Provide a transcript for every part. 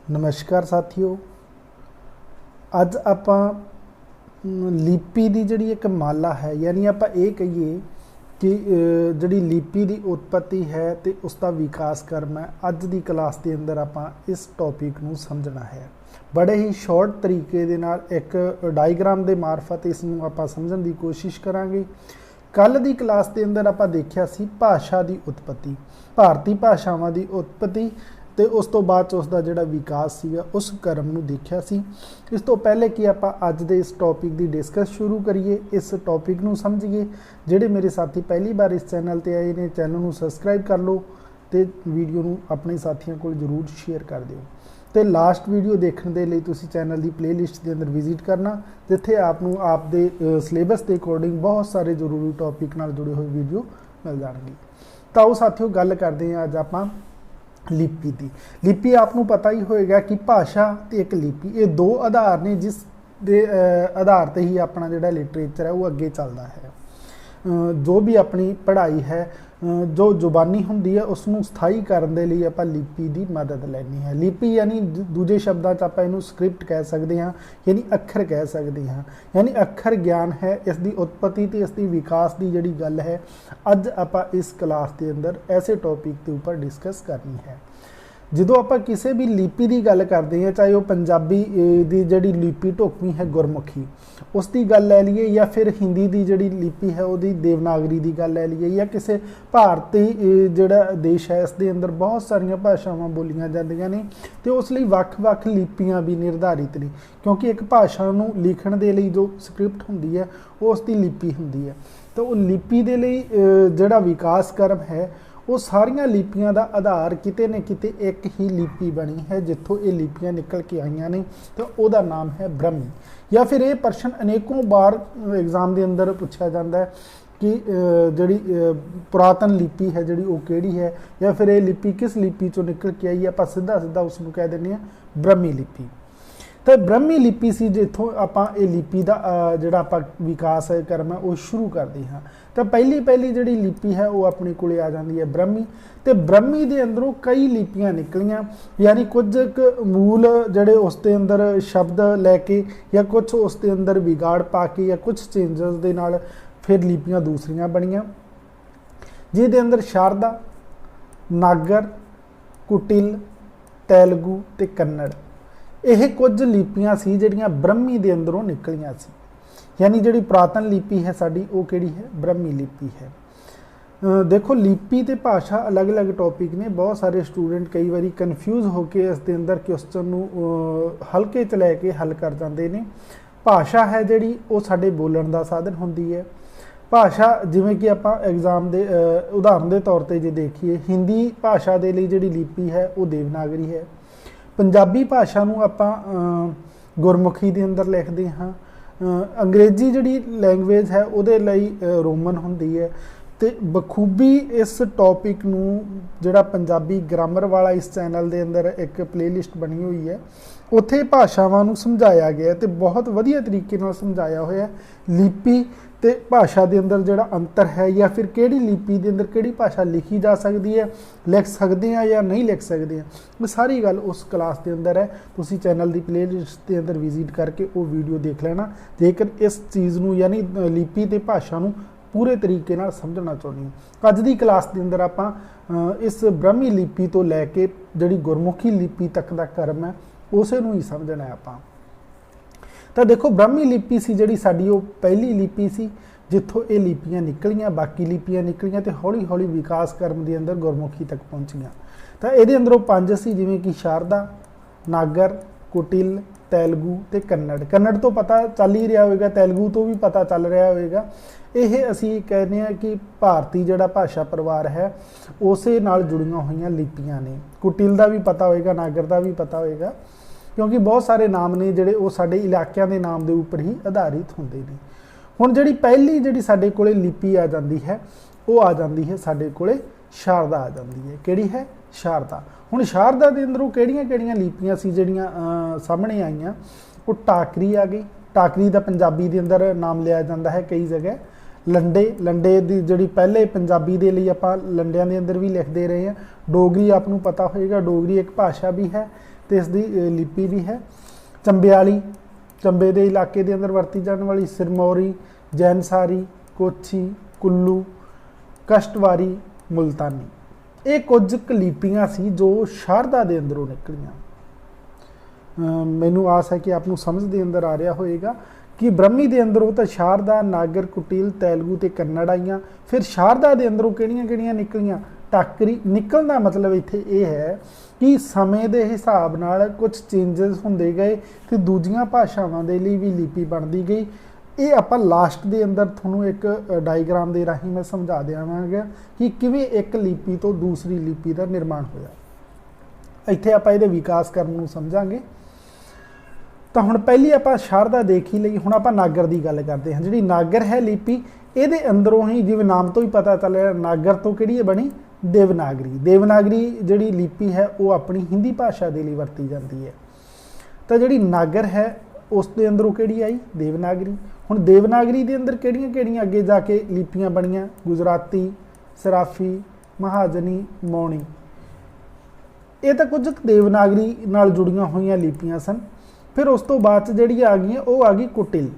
नमस्कार साथियों। अज आपां लिपि की जिहड़ी एक माला है, यानी आपां ये कहिए कि जिहड़ी लिपि की उत्पत्ति है तो उसका विकास क्रम है। अज की क्लास के अंदर आपां इस टॉपिक नूं समझना है। बड़े ही शॉर्ट तरीके दे नाल एक डायग्राम के मार्फत इसनूं आपां समझण की कोशिश करांगे। कल की क्लास के अंदर आपां देखिया सी भाषा की उत्पत्ति, भारतीय भाषावां की उत्पत्ति तो उस तो बाद उसका जोड़ा विकास सीगा उस क्रम नूं देखिया सी। इस तो पहले कि आपां अज दे इस टॉपिक की डिस्कस शुरू करिए, इस टॉपिक नूं समझिए। जिहड़े मेरे साथी पहली बार इस चैनल ते आए ने, चैनल नूं सबसक्राइब कर लो तो वीडियो नूं अपने साथियों को जरूर शेयर कर दिओ। तो लास्ट वीडियो देखने के लिए तुसीं चैनल की प्लेलिस्ट के अंदर विजिट करना, जिथे आपनूं आपदे सिलेबस के अकॉर्डिंग बहुत सारे जरूरी टॉपिक नाल जुड़े हुए वीडियो मिल जाएंगे। तो आओ साथियों गल करते हैं अज आपां लिपि की। लिपि आपको पता ही होएगा कि भाषा तो एक लिपि, ये दो आधार ने जिस दे आधार पर ही अपना जोड़ा लिटरेचर है वो अगे चलता है। जो भी अपनी पढ़ाई है जो जुबानी होंगी है उसनों स्थाई करने के लिए आपां लिपि की मदद लैनी है। लिपि यानी दूजे शब्दों च आपां इहनूं स्क्रिप्ट कह सकते हैं, यानी अखर कह सकते हैं, यानी अखर ज्ञान है। इसकी उत्पत्ति तो इसकी विकास की जिहड़ी गल है अज आपां इस क्लास के अंदर ऐसे टॉपिक के उपर डिस्कस करनी है। जो आप किसी भी लिपि की गल करते हैं, चाहे वह पंजाबी की जिहड़ी लिपि ढुकवीं है गुरमुखी उसकी गल लै लीए, या फिर हिंदी की जिहड़ी लिपि है वो देवनागरी की गल लै लीए, या किसी भारतीय जिहड़ा देश है इसके अंदर बहुत सारिया भाषावां बोलियां जांदियां ने तो उस लई वख-वख लिपियां भी निर्धारित ने, क्योंकि एक भाषा नूं लिखण दे लई जो स्क्रिप्ट हुंदी है वो उसकी लिपि हुंदी है। तो वो लिपि दे लई जिहड़ा विकास क्रम है वो सारिया लिपियां का आधार किते न किते एक ही लिपि बनी है जिथों ये लिपियां निकल के आईयां ने, तो उसका नाम है ब्रह्मी। या फिर ये प्रश्न अनेकों बार एग्जाम के अंदर पूछा जाता है कि जिहड़ी पुरातन लिपि है जिहड़ी वो किहड़ी है, या फिर ये लिपि किस लिपि चों निकल के आई है, आपां सीधा सीधा उसनूं कह दिंदे हां ब्रह्मी लिपि। तो ब्रह्मी लिपि सी जिथों आपां ये लिपि का जिहड़ा आपां विकास क्रम है वो शुरू करते हैं। तो पहली जिहड़ी लिपि है वो अपने कोले आ जाती है ब्रह्मी। तो ब्रह्मी के अंदरों कई लिपियां निकलियां, यानी कुछ मूल जिहड़े उसके अंदर शब्द लैके या कुछ उसके अंदर बिगाड़ पा के या कुछ चेंजेस के नाल फिर लिपियां दूसरियां बनियां, जिहदे अंदर शारदा, नागर, कुटिल, तेलुगू ते कन्नड़ यह कुछ लिपियां सी जिहड़ियां ब्रह्मी के अंदरों निकलियां सी। यानी जिहड़ी पुरातन लिपि है साडी वो किहड़ी है, ब्रह्मी लिपि है। देखो लिपि ते भाषा अलग अलग टॉपिक ने, बहुत सारे स्टूडेंट कई बार कन्फ्यूज होकर इसके अंदर क्वेश्चन नूं हल्के च लैके हल कर जाते हैं। भाषा है जिहड़ी वो साडे बोलण दा साधन हुंदी है। भाषा जिवें कि आपां एग्जाम के उदाहरण के तौर पर जे देखिए, हिंदी भाषा के लिए जिहड़ी लिपि है वो देवनागरी है। पंजाबी भाषा नूं आपां गुरमुखी के अंदर लिखते हाँ। अंग्रेजी जिहड़ी लैंगवेज है उहदे लई रोमन हुंदी है। तो बखूबी इस टॉपिक नूं जिहड़ा पंजाबी ग्रामर वाला इस चैनल के अंदर एक प्लेलिस्ट बनी हुई है, उत्थे भाषावां नूं समझाया गया तो बहुत वधिया तरीके नाल समझाया होया। लिपि ते भाषा के अंदर जिहड़ा अंतर है, या फिर किहड़ी लिपि के अंदर किहड़ी भाषा लिखी जा सकती है, लिख सकते हैं या नहीं लिख सकते हैं, वो सारी गल उस क्लास के अंदर है। तुसीं चैनल की प्लेलिस्ट के अंदर विजिट करके वो वीडियो देख लेना जेकर इस चीज़ नूं यानी लिपि ते भाषा नूं पूरे तरीके नाल समझना चाहुंदे हो। अज की क्लास के अंदर आपां इस ब्रह्मी लिपि तो लैके जिहड़ी गुरमुखी लिपि तक का क्रम है उसे नूं ही समझना है आपां। तो देखो ब्रह्मी लिपि सी जिहड़ी साडी वो पहली लिपि सी जिथों ये लिपियां निकलियां, बाकी लिपियां निकलियां तो हौली हौली विकास क्रम के अंदर गुरमुखी तक पहुँचियां। तो ये अंदरों 5 सी, जिवें कि शारदा, नागर, कुटिल, तेलुगू ते कन्नड़। कन्नड़ तो पता चल ही रहा होगा, तेलुगू तो भी पता चल रहा होगा। यह असी कहने हैं कि भारतीय जिहड़ा भाषा परिवार है उसे नाल जुड़ियां हुई लिपियां ने। कुटिल का भी पता होएगा, नागर का भी पता होएगा, क्योंकि बहुत सारे नाम ने जिहड़े वो साडे इलाकिਆਂ के नाम के उपर ही आधारित होंदे ने। हुण जिहड़ी पहली जिहड़ी साडे कोले लिपि आ जाती है वो आ जाती है साडे कोले शारदा आ जाती है। किहड़ी है? शारदा। हुण शारदा के अंदरों किहड़ियां लिपियां सी जिहड़ियां सामने आईयां, वो टाकरी आ गई। टाकरी का पंजाबी के अंदर नाम लिया जाता है कई जगह। लंडे, लंडे की जिहड़ी पहले पंजाबी के लिए आपां लंडियां के अंदर भी लिखते रहे हैं। डोगरी आपनूं पता होएगा, डोगरी एक भाषा भी है। तो इसकी लिपि भी है। चंबियाली, चंबे के इलाके के अंदर वरती जाने वाली। सिरमौरी, जैनसारी, कोछी, कुल्लू, कष्टवारी, मुल्तानी, ये कुछ लिपियां सी जो शारदा के अंदरों निकलियां। मैनू आस है कि आपको समझ के अंदर आ रहा होएगा कि ब्रह्मी के अंदरों तो शारदा, नागर, कुटिल, तेलगू ते कन्नड़ आईयां। फिर शारदा के अंदरों किहड़ियां निकलियां? टाकरी। निकलण का मतलब इत्थे ये है कि समय के हिसाब नाल कुछ चेंजेस होंदे गए तो दूजियां भाषावां दे लई भी लिपि बनती गई। ये आपां लास्ट के अंदर तुहानूं एक डायग्राम के राही मैं समझा देवांगा कि किवें एक लिपि तो दूसरी लिपि का निर्माण होया। इत्थे आपां इहदे विकास क्रम नूं समझांगे। तो हुण पहली आपां शारदा देख ही लई, हुण आपां नागर की गल करते हैं। जिहड़ी नागर है लिपि, इहदे अंदरों ही जिवें नाम तो ही पता चल रहा नागर तो किहड़ी बनी? देवनागरी। देवनागरी जिहड़ी लिपि है वो अपनी हिंदी भाषा के लिए वरती जाती है। तो जिहड़ी नागर है उस दे अंदरों किहड़ी आई? देवनागरी। हुण देवनागरी के अंदर किहड़ियां अगे जाके लिपियां बनियां? गुजराती, सराफी, महाजनी, मौनी। ये तो कुछ देवनागरी नाल जुड़ियां हुई लिपियां सन। फिर उस तो बाद जिहड़ी आ गई वो आ गई कुटिल।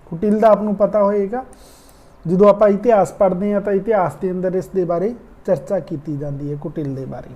कुटिल का आपको पता होएगा, जो आप इतिहास पढ़ते हैं तो इतिहास के अंदर इस दे बारे चर्चा की जाती है। कुटिल के बारे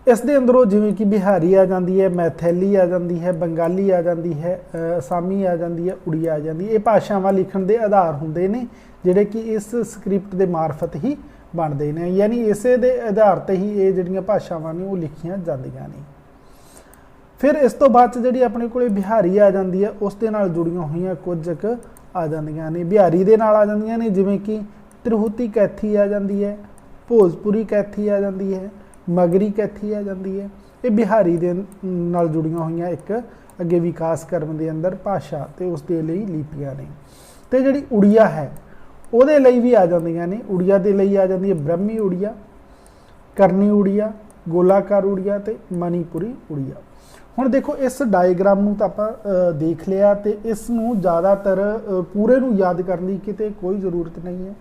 इस दे अंदरों जिवें कि बिहारी आ जाती है, मैथैली आ जाती है, बंगाली आ जाती है, असामी आ जाती है, उड़िया आ जाती है। ये भाषावां लिखण के आधार होंदे ने जिहड़े कि इस स्क्रिप्ट के मार्फत ही बनते हैं, यानी इसे दे आधार ते ही ये जिहड़ियां भाषावां ने वो लिखियां जांदियां ने। फिर इस तो बाद जिहड़ी अपने कोले बिहारी आ जाती है उस दे नाल जुड़ियां हुई कुछ आ जांदियां ने। बिहारी दे नाल आ जांदियां ने जिवें कि त्रिहुती कैथी आ जाती है, भोजपुरी कैथी आ जाती है, मगरी कैथी आ जाती है। ये बिहारी दे नाल जुड़ियां हुई एक अगे विकास क्रम के अंदर भाषा ते उस दे लई लिपियां ने। ते जिहड़ी उड़िया है उहदे लई भी आ जांदियां ने। उड़िया दे लई आ जाती है ब्रह्मी उड़िया, करनी उड़िया, गोलाकार उड़िया ते मणिपुरी उड़िया। हुण देखो इस डायग्राम नूं तां आपां देख लिया ते इस नूं ज़्यादातर पूरे नूं याद करने की किते कोई ज़रूरत नहीं है।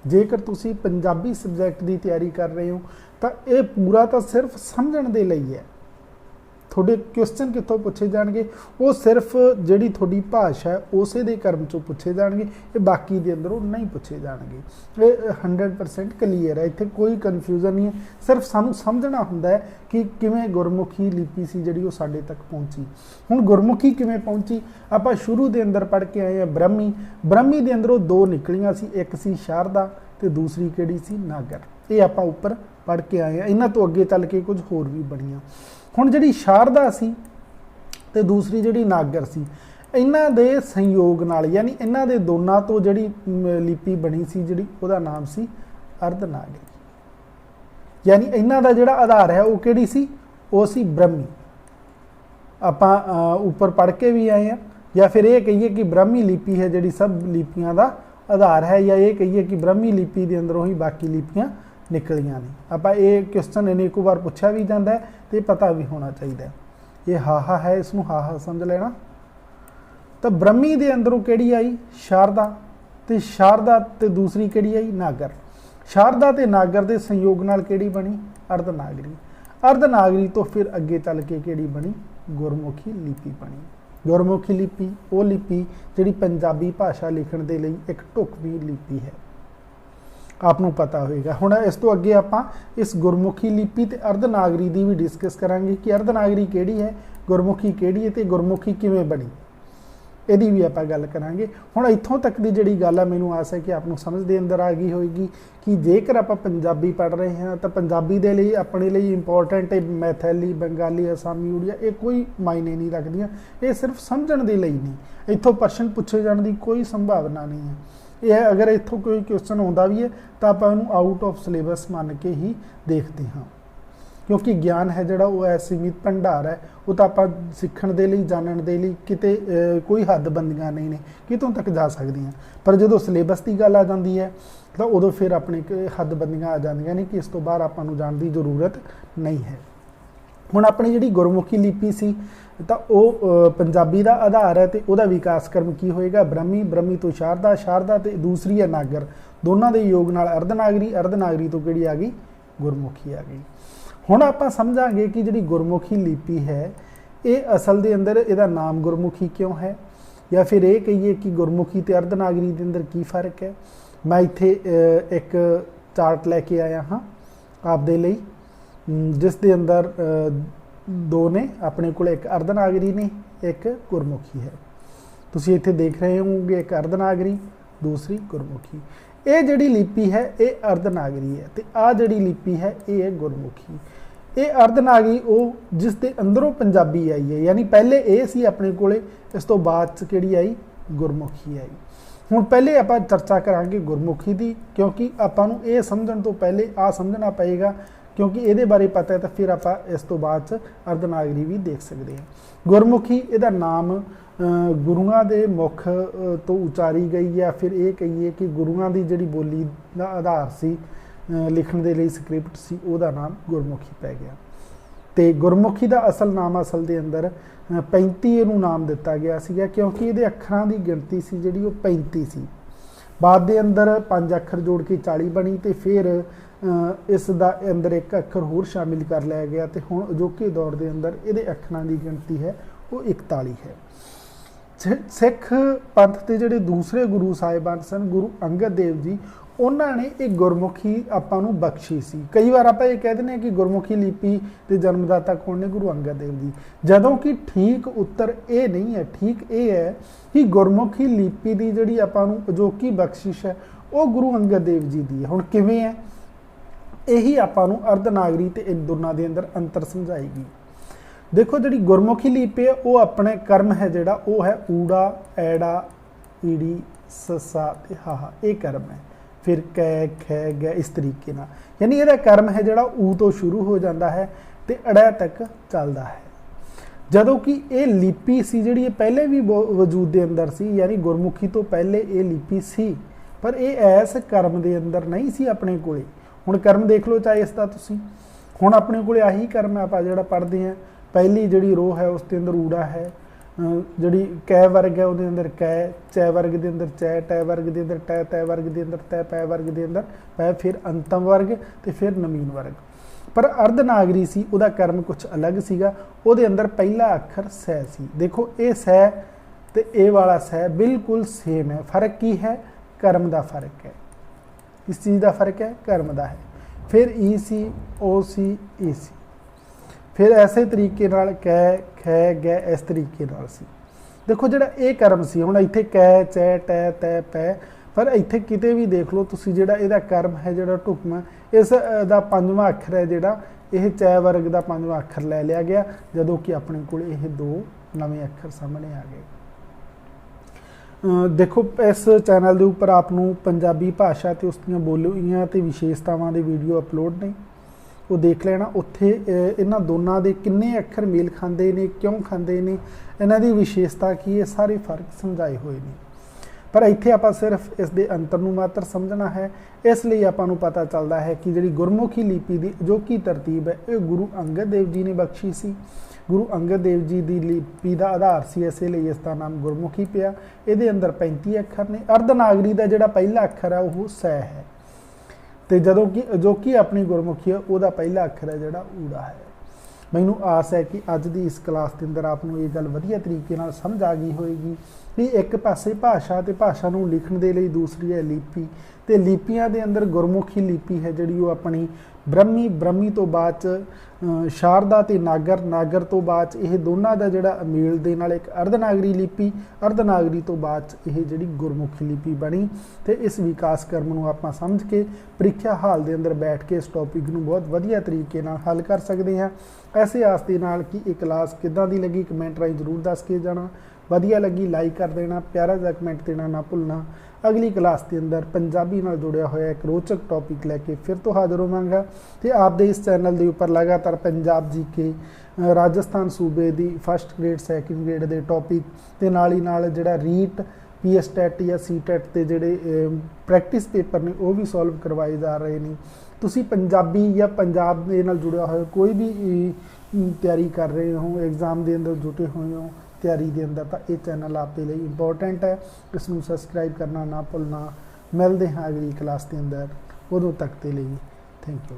जेकर तुसी पंजाबी सबजैक्ट की तैयारी कर रहे हो तो ये पूरा तो सिर्फ समझण दे लई है। थोड़े क्वेश्चन कितों पूछे जाएंगे वो सिर्फ जिहड़ी थोड़ी भाषा है उसे दे क्रम चों पूछे जाएंगे, ये बाकी दे अंदरों नहीं पूछे जाएंगे। ये 100% क्लीयर है, इत्थे कोई कन्फ्यूजन नहीं है। सिर्फ सानू समझना हुंदा है कि किवें गुरमुखी लिपि सी जिहड़ी वो साडे तक पहुंची। हुण गुरमुखी किवें पहुंची आपां शुरू दे अंदर पढ़ के आए हैं ब्रह्मी। ब्रह्मी दे अंदरों दो निकलियां सी, एक सी शारदा ते दूसरी किहड़ी सी? नागर। ये आपां उपर पढ़ के आए हैं। इन्हां तो अगे चल के कुछ होर भी बणियां। हुण जिहड़ी शारदा सी ते दूसरी जिहड़ी नागर सी, इन्हां दे संयोग नाल यानी इन्हां दे दोनां तो जिहड़ी लिपि बनी सी जिहड़ी उहदा नाम सी अर्धनागरी। यानी इन्हां दा जिहड़ा आधार है वो किहड़ी सी? वो सी ब्रह्मी। आपां उपर पढ़ के भी आए हैं। या फिर ये कहिए कि ब्रह्मी लिपि है जिहड़ी सब लिपियां दा आधार है, या ये कहिए कि ब्रह्मी लिपि के अंदरों ही बाकी लिपियां निकलियां ने। आपां ये क्वेश्चन इन्हें एक बार पूछा भी जाता है तो पता भी होना चाहिए। ये हाहा है, इसनूं हाहा समझ लेना। तो ब्रह्मी के अंदरों किहड़ी आई? शारदा। ते शारदा ते दूसरी किहड़ी आई? नागर। शारदा ते नागर के संयोग नाल किहड़ी बनी? अर्धनागरी। अर्धनागरी तो फिर अगे चल के किहड़ी बनी? गुरमुखी लिपि बनी। गुरमुखी लिपि वो लिपि जिहड़ी पंजाबी भाषा लिखण दे लई एक ढुकवीं लिपि है, आपनों पता होएगा। हुण इस तो अगे आपां इस गुरमुखी लिपि ते अर्धनागरी की भी डिस्कस करांगे कि अर्धनागरी किहड़ी है, गुरमुखी किहड़ी है, ते गुरमुखी किवें बनी, इहदी भी आपां गल करांगे। हुण इत्थों तक की जिहड़ी गल है मैनूं आस है कि आपनों समझ दे अंदर आ गई होएगी कि जेकर आपां पंजाबी पढ़ रहे हैं तो पंजाबी दे लई अपने लिए इंपॉर्टेंट है मैथैली, बंगाली, असामी, उड़िया, ये कोई मायने नहीं रखदियां। ये सिर्फ समझण दे लई नहीं, इत्थों प्रश्न पूछे जाने की कोई संभावना नहीं है। यह अगर इत्थों कोई क्वेश्चन आता भी है तो आप आउट ऑफ सिलेबस मान के ही देखते हाँ, क्योंकि ज्ञान है जोड़ा वो है सीमित भंडार है, वो तो आप सीखण दे लई जानण दे लई किते कोई हदबंदियां नहीं ने, कितों तक जा सकदियां। पर जो सिलेबस की गल आ जाती है तो उदों फिर अपने हदबंदियां आ जांदियां ने कि इस तो बाहर आपां नूं जाण दी जरूरत नहीं है। हुण अपनी जिहड़ी गुरमुखी लिपि सी तो वह पंजाबी का आधार है, तो वह विकास क्रम की होएगा? ब्रह्मी, ब्रह्मी तो शारदा, शारदा तो दूसरी है नागर, दोनों के योग नाल अर्धनागरी, अर्धनागरी तो किहड़ी आ गई? गुरमुखी आ गई। हुण आपां समझांगे कि जिहड़ी गुरमुखी लिपि है ये असल दे अंदर इहदा नाम गुरमुखी क्यों है, या फिर ये कहिए कि गुरमुखी ते अर्धनागरी दे अंदर की फर्क है। मैं इत्थे एक चार्ट लैके आया हाँ आप दे लई, जिस दे अंदर दो ने अपने को, एक अर्धनागरी ने एक गुरमुखी है। तुसीं इत्थे देख रहे होंगे एक अर्धनागरी दूसरी गुरमुखी। ये जिहड़ी लिपि है ये अर्धनागरी है, तो आ जिहड़ी लिपि है ये है गुरमुखी। ये अर्धनागरी वो जिस दे अंदरों पंजाबी आई है, यानी पहले ये सी अपने कोले, इस तो बाद किहड़ी आई गुरमुखी आई। हुण पहले आपां चर्चा करांगे गुरमुखी दी, क्योंकि आपां नूं ये समझण तो पहले आ समझना पएगा, क्योंकि ये बारे पता है तो फिर आप इस तो बाद अर्धनागरी भी देख सकते हैं। गुरमुखी इहदा नाम गुरुआं दे मुख तो उचारी गई, या फिर ये कहिए कि गुरुआं दी जिहड़ी बोली दा आधार सी लिखण दे लई स्क्रिप्ट सी, उहदा नाम गुरमुखी पै गया। तो गुरमुखी का असल नाम असल दे अंदर 35 इहनूं नाम दिता गया सीगा, क्योंकि इहदे अखरां दी गिणती सी जिहड़ी वो 35 सी। बाद दे अंदर 5 अखर जोड़ के 40 बनी, तो फिर इस दा अंदर एक अखर होर शामिल कर लिया गया, तो हुण अजोके दौर के अंदर इहदे अखरां दी गिणती है वो 41 है। सिख पंथ के जिहड़े दूसरे गुरु साहिबान सन, गुरु अंगद देव जी, उन्होंने एक गुरमुखी आपां नूं बख्शी सी। कई बार आप ये कह दें कि गुरमुखी लिपि के जन्मदाता कौन ने, गुरु अंगद देव जी, जदों कि ठीक उत्तर ये नहीं है। ठीक ये है कि गुरमुखी लिपि की जिहड़ी आपां नूं अजोकी बख्शिश है वो गुरु अंगद देव जी की है। हुण किवें है, यही आपां नूं अर्धनागरी ते इन दोनों के अंदर अंतर समझाएगी। देखो जिहड़ी गुरमुखी लिपि है वो अपने कर्म है जिहड़ा वो है ऊड़ा ऐड़ा ईड़ी ससा ते हाहा, ये कर्म है। फिर कै खै गै इस तरीके ना, यानी यदा कर्म है जिहड़ा ऊ तो शुरू हो जाता है तो अड़ा तक चलता है। जदों कि ये लिपि सी जिहड़ी पहले भी वजूद के अंदर सी, यानी गुरमुखी तो पहले ये लिपि सी, पर यह ऐस कर्म के अंदर नहीं सी अपने कोले। हुण कर्म देख लो चाहे इसका तुसीं, हुण अपने कोले आही कर्म आप जिहड़ा पढ़ते हैं, पहली जिहड़ी रो है उसके अंदर ऊड़ा है, जिहड़ी कै वर्ग है उसके अंदर कै, चै वर्ग के अंदर चै, टै वर्ग के अंदर टै, तै वर्ग के अंदर तै, पै वर्ग के अंदर पै, फिर अंतम वर्ग तो फिर नवीन वर्ग। पर अर्धनागरी सी उहदा कर्म कुछ अलग सीगा, उहदे अंदर पहला अखर सै सी। देखो ये सै ते ये वाला सै बिल्कुल सेम है। फर्क की है, कर्म का फर्क है। किस चीज़ का फर्क है, कर्म का है। फिर ई सी ओ सी ई सी, फिर ऐसे तरीके नाल कै खै गै इस तरीके नाल सी। देखो जिहड़ा ये कर्म सी, हुण इत्थे कै चै टै तै पै, पर इत्थे किते भी देख लो तुसीं जिहड़ा इहदा कर्म है जिहड़ा ढुकमा, इस दा 5वां अखर है जिहड़ा यह चै वर्ग का 5वां अखर लै लिया गया, जदों कि अपने कोल यह 2 नवे अखर सामने आ गए। देखो इस चैनल के उपर आपनूं पंजाबी भाषा ते उसदियां बोलियां ते विशेषतावां दे वीडियो अपलोड ने, वो देख लेना। उत्थे इन्हां दोनों के किन्ने अखर मेल खांदे ने, क्यों खांदे ने, इन्हां दी विशेषता की है, सारे फर्क समझाए हुए हैं। पर इत्थे आपां सिर्फ इस दे अंतर नूं मात्र समझना है, इसलिए आपां नूं पता चलता है कि जिहड़ी गुरमुखी लिपि की अजोकी तरतीब है ये गुरु अंगद देव जी ने बख्शी सी। गुरु अंगद देव जी की लिपि का आधार से, इसलिए इसका नाम गुरमुखी पिया। ये अंदर 35 अखर ने। अर्धनागरी का जिहड़ा पहला अखर है वह सै है, तो जदों कि अजोकी अपनी गुरमुखी है वह पहला अखर है जिहड़ा ऊड़ा है। मैनूं आस है कि अज की इस क्लास के अंदर आपनूं ये गल वधिया तरीके नाल समझ आ गई होएगी कि एक पासे भाषा ते भाषा नूं लिखण दे लई, दूसरी है लिपि, ते लिपियां दे अंदर गुरमुखी लिपि है जिहड़ी वो अपनी ब्रह्मी, ब्रह्मी तो बाद शारदा ते नागर, नागर तो बाद यह दोनों का जिहड़ा मेल दे नाल एक अर्धनागरी लिपि, अर्धनागरी तो बाद यह जिहड़ी गुरमुखी लिपि बनी। तो इस विकास क्रम नूं आपां समझ के प्रीख्या हाल दे अंदर बैठ के इस टॉपिक नूं बहुत वधिया तरीके नाल हल कर सकते हैं। ऐसे आस दे नाल कि ये क्लास किदां दी लगी कमेंट राਹੀਂ जरूर दस के जाना। वधिया लगी लाइक कर देना, प्यारा जिहा कमेंट देना ना भुलना। अगली क्लास के अंदर पंजाबी नाल जुड़िया होया एक रोचक टॉपिक लैके फिर तो हाजिर होवांगा। तो आपदे इस चैनल के उपर लगातार पंजाब जी के, राजस्थान सूबे की फस्ट ग्रेड सैकेंड ग्रेड के टॉपिक ते नाल ही नाल जिहड़ा रीट PS टैट या सी टैट के जिहड़े प्रैक्टिस पेपर ने वो भी सॉल्व करवाए जा रहे हैं। तुसी पंजाबी या पंजाब दे नाल जुड़िया होया कोई भी तैयारी कर रहे हो, एग्जाम के अंदर जुटे हुए हो तैयारी के अंदर, तो ये चैनल आपके लिए इंपॉर्टेंट है। इसनूं सबसक्राइब करना ना भुलना। मिलते हैं अगली क्लास के अंदर, उदों तक के लिए थैंक यू।